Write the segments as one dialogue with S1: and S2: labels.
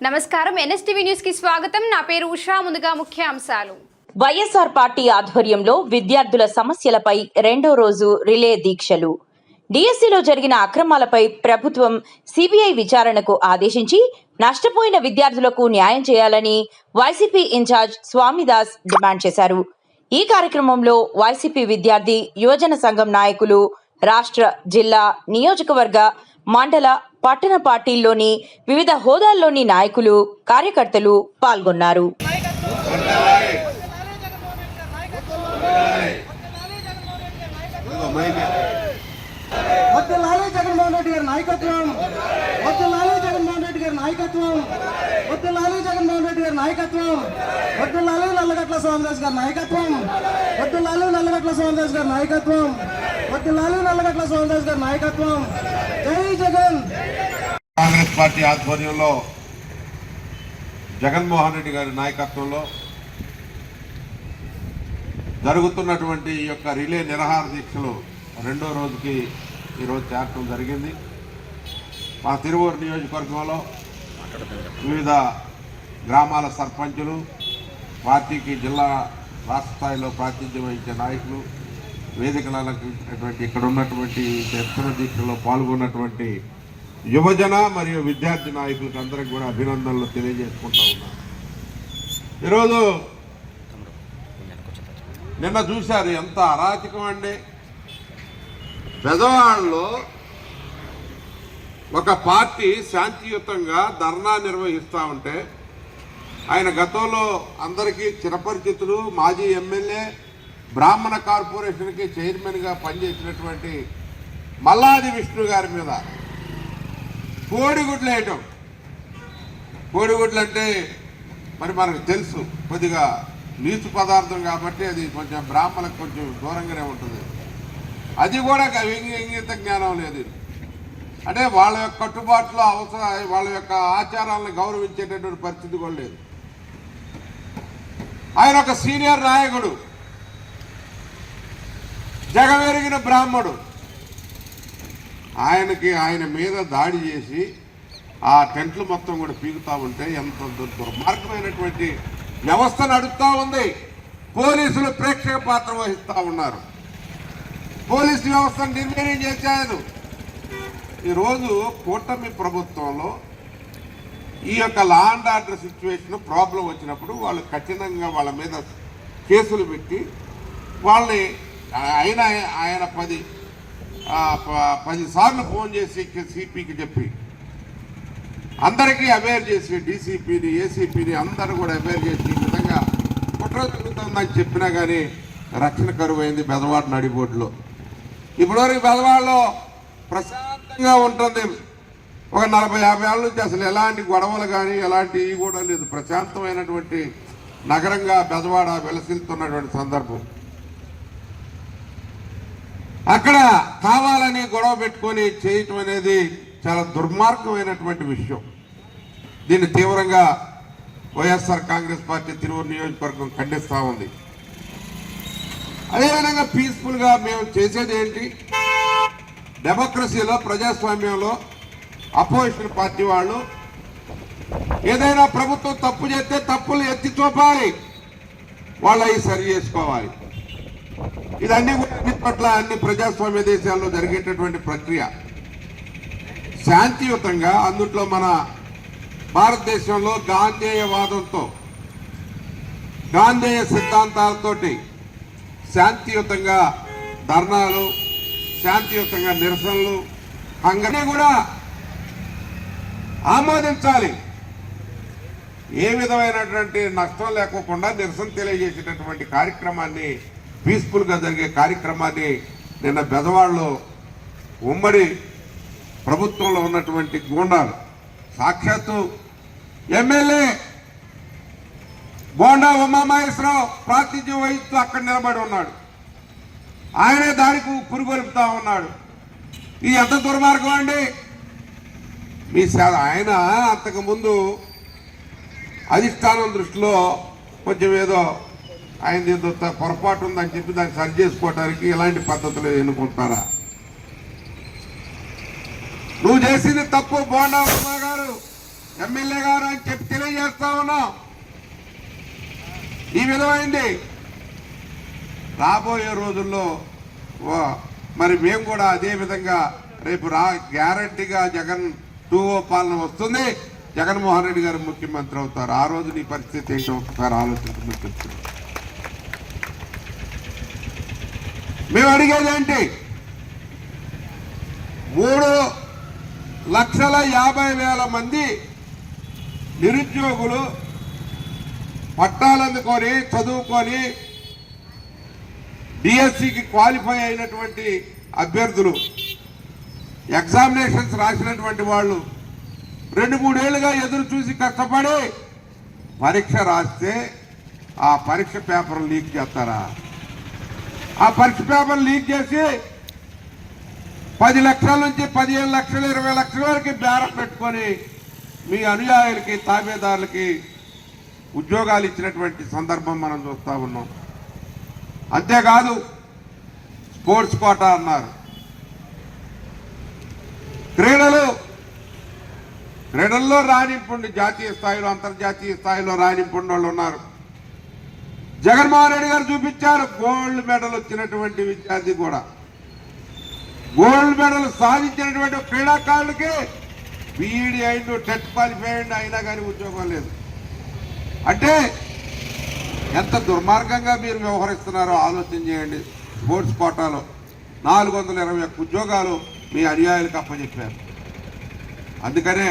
S1: నమస్కారం NSTV news కి స్వాగతం. నా పేరు ఉషా. ముందుగా ముఖ్యాంశాలు.
S2: వైఎస్ఆర్ పార్టీ ఆధ్వర్యంలో విద్యార్థుల సమస్యలపై రెండో రోజు రిలే దీక్షలు. డిఎస్సిలో జరిగిన అక్రమాలపై ప్రభుత్వం సిబిఐ విచారణకు ఆదేశించి నష్టపోయిన విద్యార్థులకు న్యాయం చేయాలని వైసీపీ ఇన్ఛార్జ్ స్వామిదాస్ డిమాండ్ చేశారు. ఈ కార్యక్రమంలో వైసీపీ విద్యార్థి యువజన సంఘం నాయకులు, రాష్ట్ర, జిల్లా, నియోజకవర్గ, మండల, పట్టణ పార్టీల్లోని వివిధ హోదాల్లోని నాయకులు, కార్యకర్తలు పాల్గొన్నారు.
S3: జగన్మోహన్ రెడ్డి గారి నాయకత్వం, జగన్మోహన్ రెడ్డి గారి నాయకత్వం, జగన్మోహన్ రెడ్డి గారి నాయకత్వం, నల్లగట్ల సోమదాస్ గారి నాయకత్వం, నల్లగట్ల సోమదాస్ గారి నాయకత్వం, నల్లగట్ల సోమదాస్ గారి నాయకత్వం. జై జగన్.
S4: కాంగ్రెస్ పార్టీ ఆధ్వర్యంలో జగన్మోహన్ రెడ్డి గారి నాయకత్వంలో జరుగుతున్నటువంటి ఈ యొక్క రిలే నిరాహార దీక్షలు రెండో రోజుకి ఈరోజు చేరటం జరిగింది. మా తిరువూరు నియోజకవర్గంలో వివిధ గ్రామాల సర్పంచులు, పార్టీకి జిల్లా, రాష్ట్ర స్థాయిలో ప్రాతినిధ్యం వహించే నాయకులు, వేదికలటువంటి ఇక్కడ ఉన్నటువంటి దర్శన దీక్షలో పాల్గొన్నటువంటి యువజన మరియు విద్యార్థి నాయకులకు అందరికీ కూడా అభినందనలు తెలియజేసుకుంటా ఉన్నాను. ఈరోజు నిన్న చూశారు ఎంత అరాచకం అండి. పెదవాళ్ళలో ఒక పార్టీ శాంతియుతంగా ధర్నా నిర్వహిస్తూ ఉంటే, ఆయన గతంలో అందరికీ చిరపరిచితులు, మాజీ ఎమ్మెల్యే, బ్రాహ్మణ కార్పొరేషన్కి చైర్మన్గా పనిచేసినటువంటి మల్లాది విష్ణు గారి మీద కోడిగుడ్లు వేయటం. కోడిగుడ్లు అంటే మరి మనకు తెలుసు, కొద్దిగా నీచు పదార్థం కాబట్టి అది కొంచెం బ్రాహ్మణులకు కొంచెం దూరంగానే ఉంటుంది. అది కూడా ఇంగిత జ్ఞానం లేదు. అంటే వాళ్ళ యొక్క కట్టుబాట్లు, వాళ్ళ యొక్క ఆచారాలను గౌరవించేటటువంటి పరిస్థితి కూడా లేదు. ఆయన ఒక సీనియర్ నాయకుడు, జగమెరిగిన బ్రాహ్మడు. ఆయన మీద దాడి చేసి ఆ టెంట్లు మొత్తం కూడా పీకుతా ఉంటే ఎంత దుర్మార్గమైనటువంటి వ్యవస్థ నడుస్తూ ఉంది. పోలీసులు ప్రేక్షక పాత్ర వహిస్తూ ఉన్నారు. పోలీసు వ్యవస్థను నిర్వీర్యం చేశారు. ఈరోజు కూటమి ప్రభుత్వంలో ఈ యొక్క law and order situation problem వచ్చినప్పుడు వాళ్ళు కఠినంగా వాళ్ళ మీద కేసులు పెట్టి వాళ్ళని ఆయన 10 సార్లు ఫోన్ చేసి సిపికి చెప్పి అందరికీ అవేర్ చేసి, డీసీపీని, ఏసీపీని అందరూ కూడా అవేర్ చేసి ఈ విధంగా కుట్ర జరుగుతుందని చెప్పినా కానీ రక్షణ కరువైంది బెదవాడ నడిబోడ్లో. ఇప్పటివరకు బెదవాడలో ప్రశాంతంగా ఉంటుంది. ఒక 40-50 ఏళ్ళ నుంచి అసలు ఎలాంటి గొడవలు కానీ ఎలాంటివి కూడా లేదు. ప్రశాంతమైనటువంటి నగరంగా బెదవాడ వెలసిల్తున్నటువంటి సందర్భం. అక్కడ కావాలని గొడవ పెట్టుకొని చేయటం అనేది చాలా దుర్మార్గమైనటువంటి విషయం. దీన్ని తీవ్రంగా వైఎస్ఆర్ కాంగ్రెస్ పార్టీ తిరువూరు నియోజకవర్గం ఖండిస్తూ ఉంది. అదేవిధంగా పీస్ఫుల్గా మేము చేసేది ఏంటి, డెమోక్రసీలో, ప్రజాస్వామ్యంలో అపోజిషన్ పార్టీ వాళ్ళు ఏదైనా ప్రభుత్వం తప్పు చేస్తే తప్పులు ఎత్తి చూపాలి, వాళ్ళవి సరి చేసుకోవాలి. ఇదన్నీ కూడా అన్ని పట్ల అన్ని ప్రజాస్వామ్య దేశాల్లో జరిగేటటువంటి ప్రక్రియ. శాంతియుతంగా, అందుట్లో మన భారతదేశంలో గాంధేయవాదంతో, గాంధేయ సిద్ధాంతాలతోటి శాంతియుతంగా ధర్నాలు, శాంతియుతంగా నిరసనలు అన్నీ కూడా ఆమోదించాలి. ఏ విధమైనటువంటి నష్టం లేకోకుండా నిరసన తెలియజేసేటటువంటి కార్యక్రమాన్ని, పీస్ఫుల్గా జరిగే కార్యక్రమాన్ని నిన్న బెదవాడలో ఉమ్మడి ప్రభుత్వంలో ఉన్నటువంటి గూండాలు, సాక్షాత్తు ఎమ్మెల్యే బోండా ఉమామహేశ్వరరావు ప్రాతినిధ్యం వహిస్తూ అక్కడ నిలబడి ఉన్నాడు. ఆయనే దానికి పురుగొలుపుతా ఉన్నాడు. ఇది ఎంత దుర్మార్గం అండి. ఆయన అంతకుముందు అధిష్టానం దృష్టిలో కొంచెం ఏదో ఆయన ఏదో పొరపాటు ఉందని చెప్పి దాన్ని సరి చేసుకోవడానికి ఇలాంటి పద్ధతులు ఎన్నుకుంటారా? నువ్వు చేసింది తప్పు బోండా ఉమా గారు, ఎమ్మెల్యే గారు అని చెప్పి తెలియజేస్తా ఉన్నాం. ఈ విధమైంది రాబోయే రోజుల్లో మరి మేము కూడా అదే విధంగా రేపు గ్యారంటీగా జగన్ 2.0 పాలన వస్తుంది. జగన్మోహన్ రెడ్డి గారు ముఖ్యమంత్రి అవుతారు. ఆ రోజు నీ పరిస్థితి ఏంటో ఒకసారి ఆలోచించమని చెప్తున్నాం. మేము అడిగేది ఏంటి, 3,50,000 మంది నిరుద్యోగులు పట్టాలందుకొని చదువుకొని డిఎస్సికి క్వాలిఫై అయినటువంటి అభ్యర్థులు, ఎగ్జామినేషన్స్ రాసినటువంటి వాళ్ళు 2-3 ఏళ్ళుగా ఎదురు చూసి కష్టపడి పరీక్ష రాస్తే ఆ పరీక్ష పేపర్ లీక్ చేస్తారా? ఆ పరీక్ష పేపర్ లీక్ చేసి 10 లక్షల నుంచి 15 లక్షలు 20 లక్షల వరకు బేరం పెట్టుకొని మీ అనుయాయులకి తాబేదారులకి ఉద్యోగాలు ఇచ్చినటువంటి సందర్భం మనం చూస్తూ ఉన్నాం. అంతేకాదు స్పోర్ట్స్ కోటా అన్నారు. క్రీడల్లో రాణింపుండి జాతీయ స్థాయిలో అంతర్జాతీయ స్థాయిలో రాణింపుండి వాళ్ళు ఉన్నారు. జగన్మోహన్ రెడ్డి గారు చూపించారు. గోల్డ్ మెడల్ వచ్చినటువంటి విద్యార్థి కూడా, గోల్డ్ మెడల్ సాధించినటువంటి క్రీడాకారులకి బీఈడీ అయిండు, టెట్ క్వాలిఫై అయిండు, అయినా కానీ ఉద్యోగం లేదు. అంటే ఎంత దుర్మార్గంగా మీరు వ్యవహరిస్తున్నారో ఆలోచన చేయండి. స్పోర్ట్స్ కోటాలో 421 ఉద్యోగాలు మీ అనుయాయులకు అప్పచెప్పారు. అందుకనే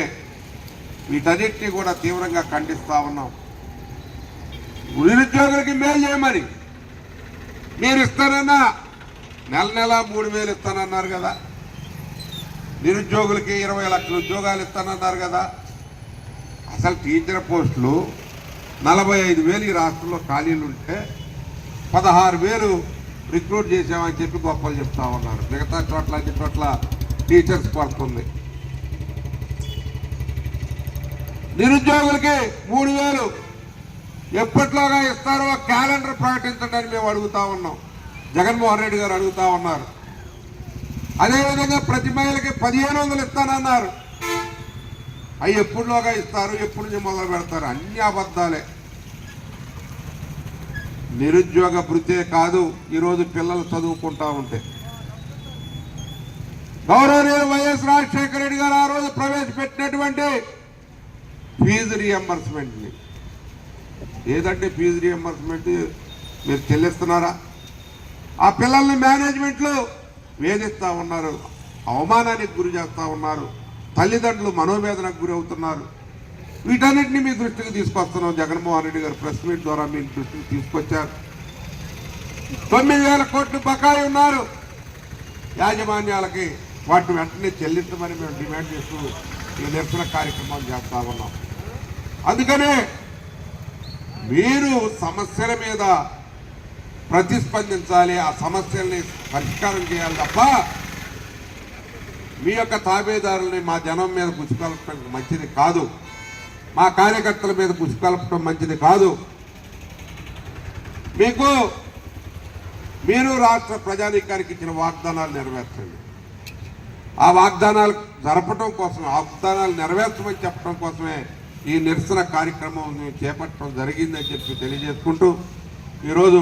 S4: వీటన్నిటినీ కూడా తీవ్రంగా ఖండిస్తా ఉన్నాం. నిరుద్యోగులకి మేలు చేయమని మీరు ఇస్తానన్నా నెల 3,000 ఇస్తానన్నారు కదా. నిరుద్యోగులకి 20 లక్షల ఉద్యోగాలు ఇస్తానన్నారు కదా. అసలు టీచర్ పోస్టులు 45,000 ఈ రాష్ట్రంలో ఖాళీలు ఉంటే 16,000 రిక్రూట్ చేసామని చెప్పి గొప్పలు చెప్తా ఉన్నారు. మిగతా చోట్ల అన్ని చోట్ల టీచర్స్ కొరత ఉంది. నిరుద్యోగులకి 3,000 ఎప్పట్లోగా ఇస్తారో క్యాలెండర్ ప్రకటించడానికి మేము అడుగుతా ఉన్నాం. జగన్మోహన్ రెడ్డి గారు అడుగుతా ఉన్నారు. అదేవిధంగా ప్రతి మహిళకి 1,500 ఇస్తానన్నారు. అవి ఎప్పుడులోగా ఇస్తారు, ఎప్పుడు నుంచి మొదలు పెడతారు? అన్ని అబద్ధాలే. నిరుద్యోగ భృతే కాదు, ఈరోజు పిల్లలు చదువుకుంటా ఉంటే గౌరవనీయులు వైఎస్ రాజశేఖర రెడ్డి గారు ఆ రోజు ప్రవేశపెట్టినటువంటి ఫీజు రీఎంబర్స్మెంట్ని, ఏదంటే ఫీజు రీఎంబర్స్మెంట్ మీరు చెల్లిస్తున్నారా? ఆ పిల్లల్ని మేనేజ్మెంట్లు వేధిస్తూ ఉన్నారు, అవమానానికి గురి చేస్తూ ఉన్నారు, తల్లిదండ్రులు మనోవేదనకు గురి అవుతున్నారు. వీటన్నిటిని మీ దృష్టికి తీసుకొస్తున్నాం. జగన్మోహన్ రెడ్డి గారు ప్రెస్ మీట్ ద్వారా మీ దృష్టికి తీసుకొచ్చారు. 9,000 కోట్లు బకాయి ఉన్నారు యాజమాన్యాలకి. వాటిని వెంటనే చెల్లించమని మేము డిమాండ్ చేస్తూ ఈ నిరసన కార్యక్రమాలు చేస్తా ఉన్నాం. అందుకనే మీరు సమస్యల మీద ప్రతిస్పందించాలి, ఆ సమస్యల్ని పరిష్కారం చేయాలి తప్ప మీ యొక్క తాబేదారుల్ని మా జనం మీద పుచ్చుకలపడం మంచిది కాదు, మా కార్యకర్తల మీద పుచ్చుకలపడం మంచిది కాదు. మీరు రాష్ట్ర ప్రజానీకానికి ఇచ్చిన వాగ్దానాలు నెరవేర్చండి. ఆ వాగ్దానాలు జరపడం కోసం, వాగ్దానాలు నెరవేర్చమని చెప్పడం కోసమే ఈ నిరసన కార్యక్రమం చేపట్టడం జరిగిందని చెప్పి తెలియజేసుకుంటూ ఈరోజు